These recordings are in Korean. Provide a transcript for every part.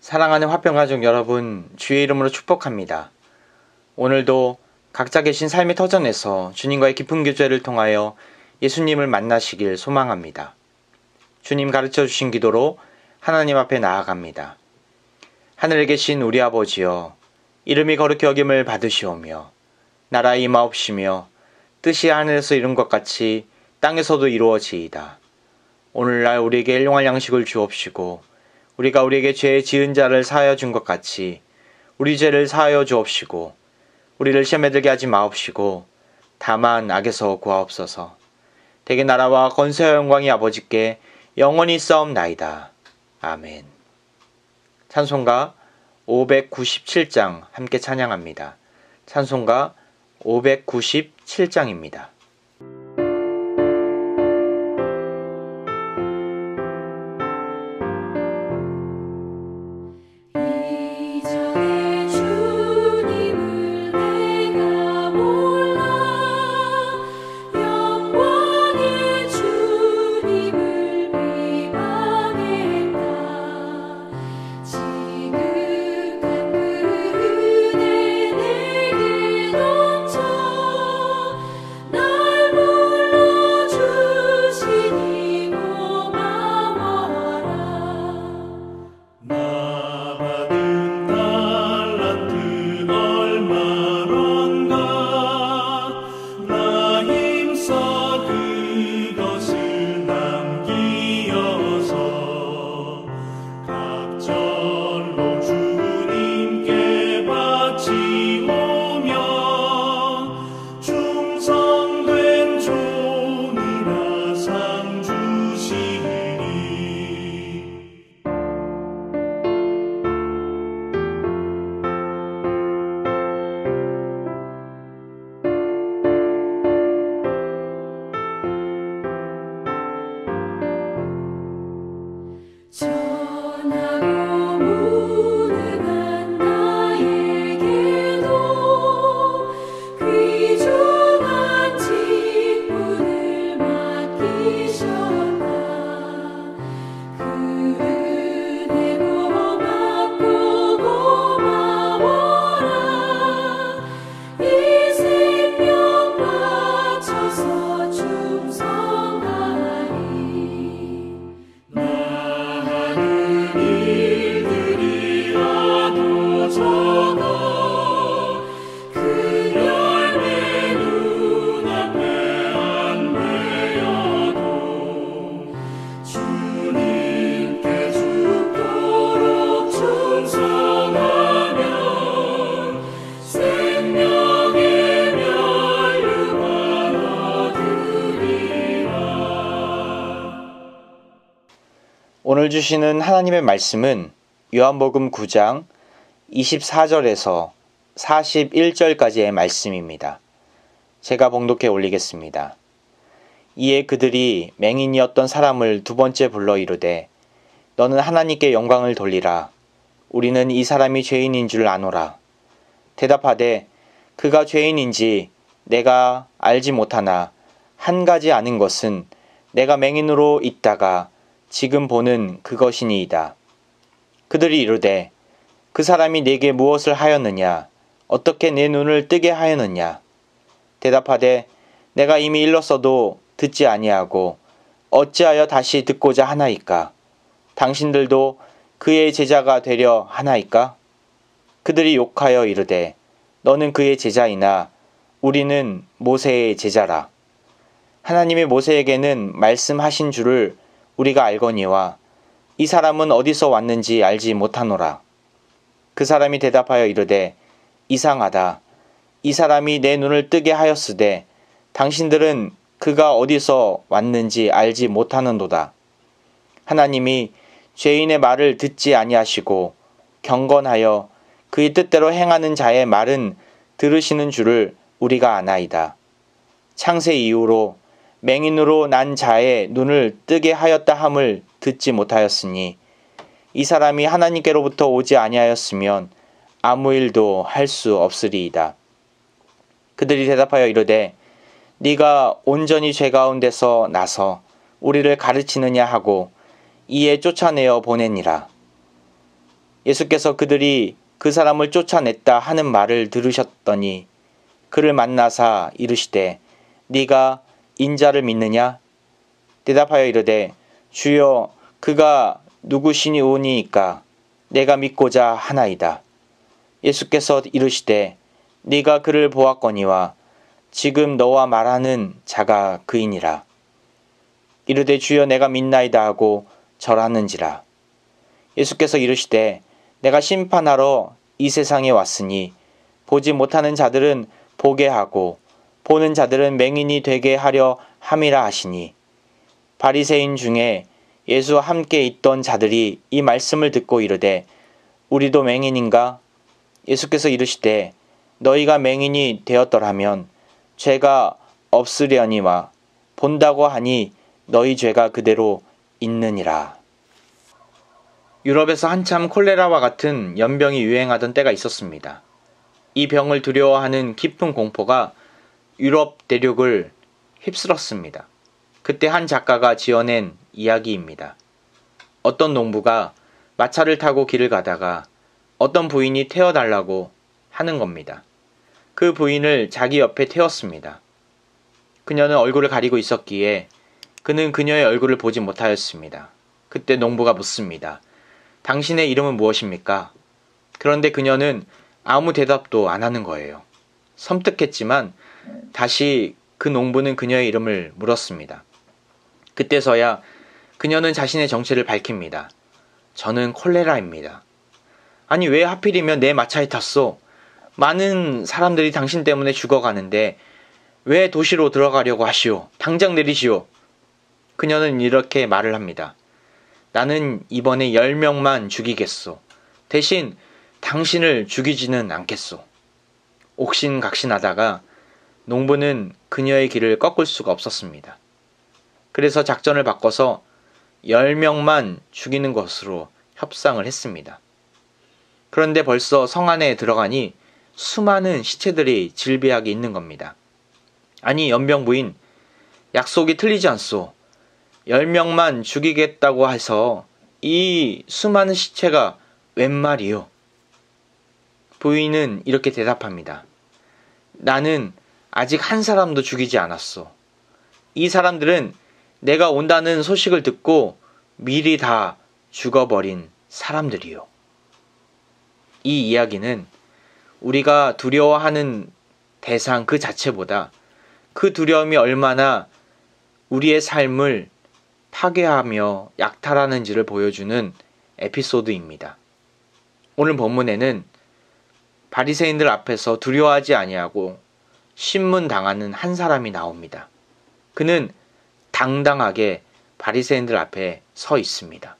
사랑하는 화평가족 여러분, 주의 이름으로 축복합니다. 오늘도 각자 계신 삶의 터전에서 주님과의 깊은 교제를 통하여 예수님을 만나시길 소망합니다. 주님 가르쳐 주신 기도로 하나님 앞에 나아갑니다. 하늘에 계신 우리 아버지여, 이름이 거룩히 여김을 받으시오며 나라의 임하옵시며 뜻이 하늘에서 이룬 것 같이 땅에서도 이루어지이다. 오늘날 우리에게 일용할 양식을 주옵시고 우리가 우리에게 죄 지은 자를 사하여 준 것 같이 우리 죄를 사하여 주옵시고 우리를 시험에 들게 하지 마옵시고 다만 악에서 구하옵소서. 대개 나라와 권세와 영광이 아버지께 영원히 있사옵나이다. 아멘. 찬송가 597장 함께 찬양합니다. 찬송가 597장입니다. 오늘 주시는 하나님의 말씀은 요한복음 9장 24절에서 41절까지의 말씀입니다. 제가 봉독해 올리겠습니다. 이에 그들이 맹인이었던 사람을 두 번째 불러 이르되 너는 하나님께 영광을 돌리라. 우리는 이 사람이 죄인인 줄 아노라. 대답하되 그가 죄인인지 내가 알지 못하나 한 가지 아는 것은 내가 맹인으로 있다가 지금 보는 그것이니이다. 그들이 이르되 그 사람이 내게 무엇을 하였느냐? 어떻게 내 눈을 뜨게 하였느냐? 대답하되 내가 이미 일렀어도 듣지 아니하고 어찌하여 다시 듣고자 하나이까? 당신들도 그의 제자가 되려 하나이까? 그들이 욕하여 이르되 너는 그의 제자이나 우리는 모세의 제자라. 하나님이 모세에게는 말씀하신 줄을 우리가 알거니와 이 사람은 어디서 왔는지 알지 못하노라. 그 사람이 대답하여 이르되 이상하다. 이 사람이 내 눈을 뜨게 하였으되 당신들은 그가 어디서 왔는지 알지 못하는도다. 하나님이 죄인의 말을 듣지 아니하시고 경건하여 그의 뜻대로 행하는 자의 말은 들으시는 줄을 우리가 아나이다. 창세 이후로 맹인으로 난 자의 눈을 뜨게 하였다 함을 듣지 못하였으니 이 사람이 하나님께로부터 오지 아니하였으면 아무 일도 할 수 없으리이다. 그들이 대답하여 이르되 네가 온전히 죄 가운데서 나서 우리를 가르치느냐 하고 이에 쫓아내어 보내니라. 예수께서 그들이 그 사람을 쫓아냈다 하는 말을 들으셨더니 그를 만나사 이르시되 네가 인자를 믿느냐? 대답하여 이르되 주여 그가 누구시니오니이까 내가 믿고자 하나이다. 예수께서 이르시되 네가 그를 보았거니와 지금 너와 말하는 자가 그이니라. 이르되 주여 내가 믿나이다 하고 절하는지라. 예수께서 이르시되 내가 심판하러 이 세상에 왔으니 보지 못하는 자들은 보게 하고 보는 자들은 맹인이 되게 하려 함이라 하시니 바리새인 중에 예수와 함께 있던 자들이 이 말씀을 듣고 이르되 우리도 맹인인가? 예수께서 이르시되 너희가 맹인이 되었더라면 죄가 없으려니와 본다고 하니 너희 죄가 그대로 있느니라. 유럽에서 한참 콜레라와 같은 연병이 유행하던 때가 있었습니다. 이 병을 두려워하는 깊은 공포가 유럽 대륙을 휩쓸었습니다. 그때 한 작가가 지어낸 이야기입니다. 어떤 농부가 마차를 타고 길을 가다가 어떤 부인이 태워달라고 하는 겁니다. 그 부인을 자기 옆에 태웠습니다. 그녀는 얼굴을 가리고 있었기에 그는 그녀의 얼굴을 보지 못하였습니다. 그때 농부가 묻습니다. 당신의 이름은 무엇입니까? 그런데 그녀는 아무 대답도 안 하는 거예요. 섬뜩했지만 다시 그 농부는 그녀의 이름을 물었습니다. 그때서야 그녀는 자신의 정체를 밝힙니다. 저는 콜레라입니다. 아니 왜 하필이면 내 마차에 탔소? 많은 사람들이 당신 때문에 죽어가는데 왜 도시로 들어가려고 하시오? 당장 내리시오. 그녀는 이렇게 말을 합니다. 나는 이번에 10명만 죽이겠소. 대신 당신을 죽이지는 않겠소. 옥신각신하다가 농부는 그녀의 길을 꺾을 수가 없었습니다. 그래서 작전을 바꿔서 10명만 죽이는 것으로 협상을 했습니다. 그런데 벌써 성 안에 들어가니 수많은 시체들이 질비하게 있는 겁니다. 아니 연병 부인, 약속이 틀리지 않소. 10명만 죽이겠다고 해서 이 수많은 시체가 웬 말이요? 부인은 이렇게 대답합니다. 나는 아직 한 사람도 죽이지 않았소. 이 사람들은 내가 온다는 소식을 듣고 미리 다 죽어버린 사람들이요. 이 이야기는 우리가 두려워하는 대상 그 자체보다 그 두려움이 얼마나 우리의 삶을 파괴하며 약탈하는지를 보여주는 에피소드입니다. 오늘 본문에는 바리새인들 앞에서 두려워하지 아니하고 신문당하는 한 사람이 나옵니다. 그는 당당하게 바리새인들 앞에 서 있습니다.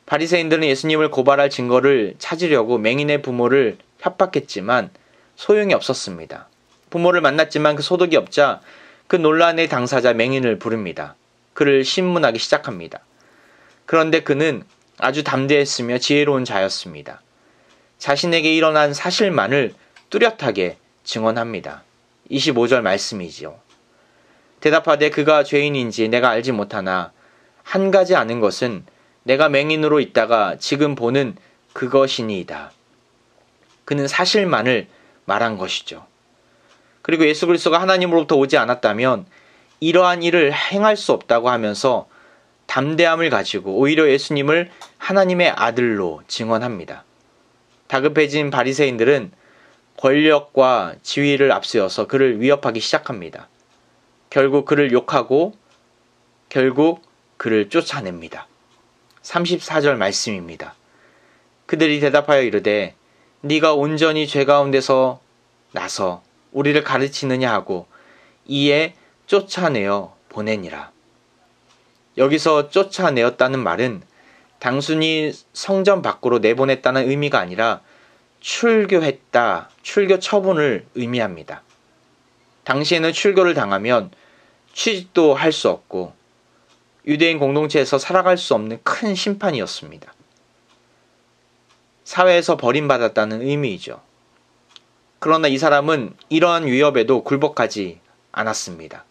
바리새인들은 예수님을 고발할 증거를 찾으려고 맹인의 부모를 협박했지만 소용이 없었습니다. 부모를 만났지만 그 소득이 없자 그 논란의 당사자 맹인을 부릅니다. 그를 신문하기 시작합니다. 그런데 그는 아주 담대했으며 지혜로운 자였습니다. 자신에게 일어난 사실만을 뚜렷하게 증언합니다. 25절 말씀이지요. 대답하되 그가 죄인인지 내가 알지 못하나 한 가지 아는 것은 내가 맹인으로 있다가 지금 보는 그것이니이다. 그는 사실만을 말한 것이죠. 그리고 예수 그리스도가 하나님으로부터 오지 않았다면 이러한 일을 행할 수 없다고 하면서 담대함을 가지고 오히려 예수님을 하나님의 아들로 증언합니다. 다급해진 바리새인들은 권력과 지위를 앞세워서 그를 위협하기 시작합니다. 결국 그를 욕하고 결국 그를 쫓아냅니다. 34절 말씀입니다. 그들이 대답하여 이르되 네가 온전히 죄 가운데서 나서 우리를 가르치느냐 하고 이에 쫓아내어 보내니라. 여기서 쫓아내었다는 말은 단순히 성전 밖으로 내보냈다는 의미가 아니라 출교했다, 출교 처분을 의미합니다. 당시에는 출교를 당하면 취직도 할 수 없고 유대인 공동체에서 살아갈 수 없는 큰 심판이었습니다. 사회에서 버림받았다는 의미이죠. 그러나 이 사람은 이러한 위협에도 굴복하지 않았습니다.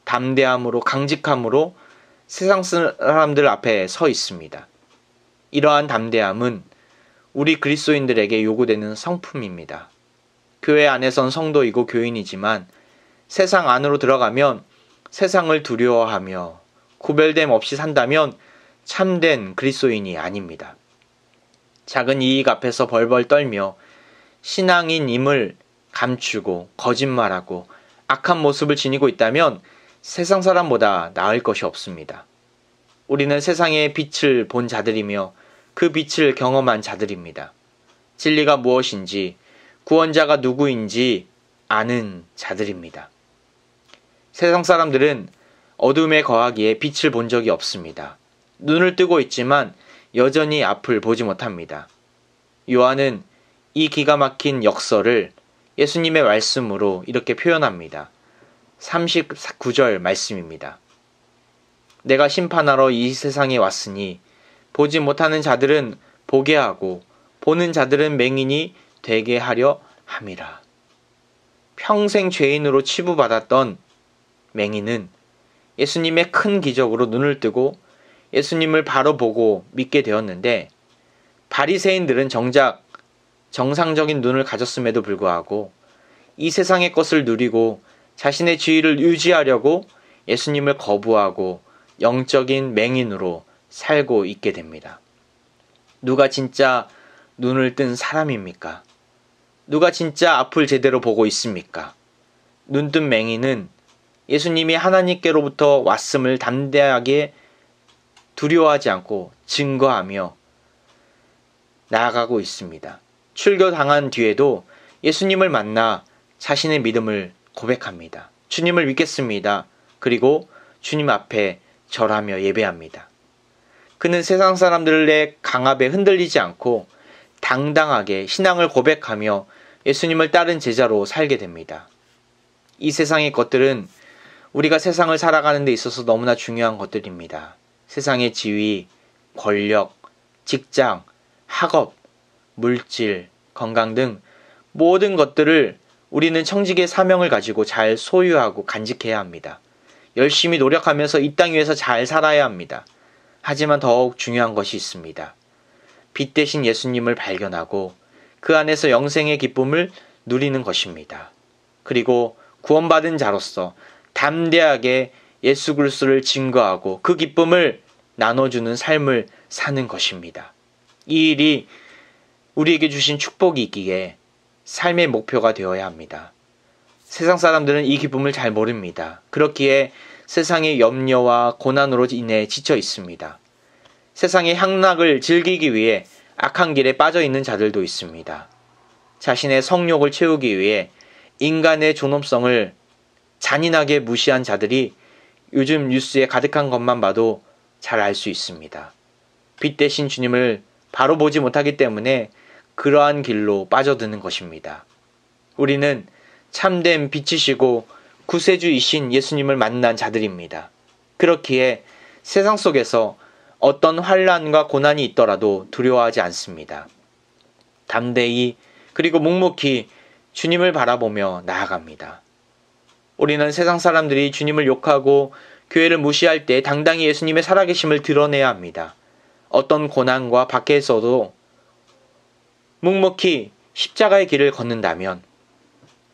담대함으로 강직함으로 세상 사람들 앞에 서 있습니다. 이러한 담대함은 우리 그리스도인들에게 요구되는 성품입니다. 교회 안에선 성도이고 교인이지만 세상 안으로 들어가면 세상을 두려워하며 구별됨 없이 산다면 참된 그리스도인이 아닙니다. 작은 이익 앞에서 벌벌 떨며 신앙인임을 감추고 거짓말하고 악한 모습을 지니고 있다면 세상 사람보다 나을 것이 없습니다. 우리는 세상의 빛을 본 자들이며 그 빛을 경험한 자들입니다. 진리가 무엇인지, 구원자가 누구인지 아는 자들입니다. 세상 사람들은 어둠에 거하기에 빛을 본 적이 없습니다. 눈을 뜨고 있지만 여전히 앞을 보지 못합니다. 요한은 이 기가 막힌 역설을 예수님의 말씀으로 이렇게 표현합니다. 39절 말씀입니다. 내가 심판하러 이 세상에 왔으니 보지 못하는 자들은 보게 하고 보는 자들은 맹인이 되게 하려 함이라. 평생 죄인으로 치부받았던 맹인은 예수님의 큰 기적으로 눈을 뜨고 예수님을 바로 보고 믿게 되었는데, 바리새인들은 정작 정상적인 눈을 가졌음에도 불구하고 이 세상의 것을 누리고 자신의 지위를 유지하려고 예수님을 거부하고 영적인 맹인으로 살고 있게 됩니다. 누가 진짜 눈을 뜬 사람입니까? 누가 진짜 앞을 제대로 보고 있습니까? 눈뜬 맹인은 예수님이 하나님께로부터 왔음을 담대하게 두려워하지 않고 증거하며 나아가고 있습니다. 출교당한 뒤에도 예수님을 만나 자신의 믿음을 고백합니다. 주님을 믿겠습니다. 그리고 주님 앞에 절하며 예배합니다. 그는 세상 사람들의 강압에 흔들리지 않고 당당하게 신앙을 고백하며 예수님을 따른 제자로 살게 됩니다. 이 세상의 것들은 우리가 세상을 살아가는 데 있어서 너무나 중요한 것들입니다. 세상의 지위, 권력, 직장, 학업, 물질, 건강 등 모든 것들을 우리는 청지기의 사명을 가지고 잘 소유하고 간직해야 합니다. 열심히 노력하면서 이 땅 위에서 잘 살아야 합니다. 하지만 더욱 중요한 것이 있습니다. 빛 대신 예수님을 발견하고 그 안에서 영생의 기쁨을 누리는 것입니다. 그리고 구원받은 자로서 담대하게 예수 그리스도를 증거하고 그 기쁨을 나눠주는 삶을 사는 것입니다. 이 일이 우리에게 주신 축복이 있기에 삶의 목표가 되어야 합니다. 세상 사람들은 이 기쁨을 잘 모릅니다. 그렇기에 세상의 염려와 고난으로 인해 지쳐 있습니다. 세상의 향락을 즐기기 위해 악한 길에 빠져 있는 자들도 있습니다. 자신의 성욕을 채우기 위해 인간의 존엄성을 잔인하게 무시한 자들이 요즘 뉴스에 가득한 것만 봐도 잘 알 수 있습니다. 빛 대신 주님을 바로 보지 못하기 때문에 그러한 길로 빠져드는 것입니다. 우리는 참된 빛이시고 구세주이신 예수님을 만난 자들입니다. 그렇기에 세상 속에서 어떤 환난과 고난이 있더라도 두려워하지 않습니다. 담대히 그리고 묵묵히 주님을 바라보며 나아갑니다. 우리는 세상 사람들이 주님을 욕하고 교회를 무시할 때 당당히 예수님의 살아계심을 드러내야 합니다. 어떤 고난과 밖에서도 묵묵히 십자가의 길을 걷는다면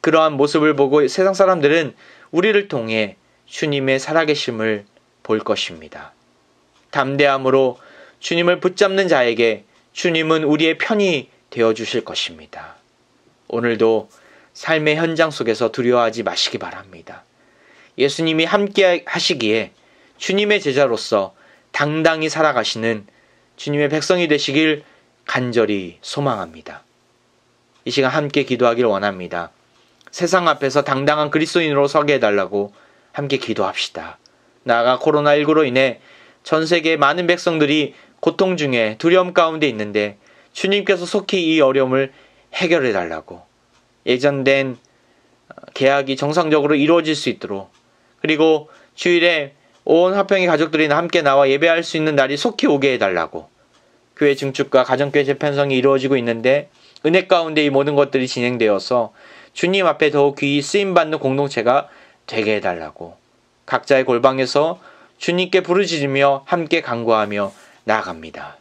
그러한 모습을 보고 세상 사람들은 우리를 통해 주님의 살아계심을 볼 것입니다. 담대함으로 주님을 붙잡는 자에게 주님은 우리의 편이 되어주실 것입니다. 오늘도 삶의 현장 속에서 두려워하지 마시기 바랍니다. 예수님이 함께 하시기에 주님의 제자로서 당당히 살아가시는 주님의 백성이 되시길 간절히 소망합니다. 이 시간 함께 기도하길 원합니다. 세상 앞에서 당당한 그리스도인으로 서게 해달라고 함께 기도합시다. 나아가 코로나19로 인해 전 세계의 많은 백성들이 고통 중에 두려움 가운데 있는데 주님께서 속히 이 어려움을 해결해달라고, 예정된 계약이 정상적으로 이루어질 수 있도록, 그리고 주일에 온 화평의 가족들이 함께 나와 예배할 수 있는 날이 속히 오게 해달라고, 교회 증축과 가정교회 재편성이 이루어지고 있는데 은혜 가운데 이 모든 것들이 진행되어서 주님 앞에 더욱 귀히 쓰임받는 공동체가 되게 해달라고, 각자의 골방에서 주님께 부르짖으며 함께 간구하며 나아갑니다.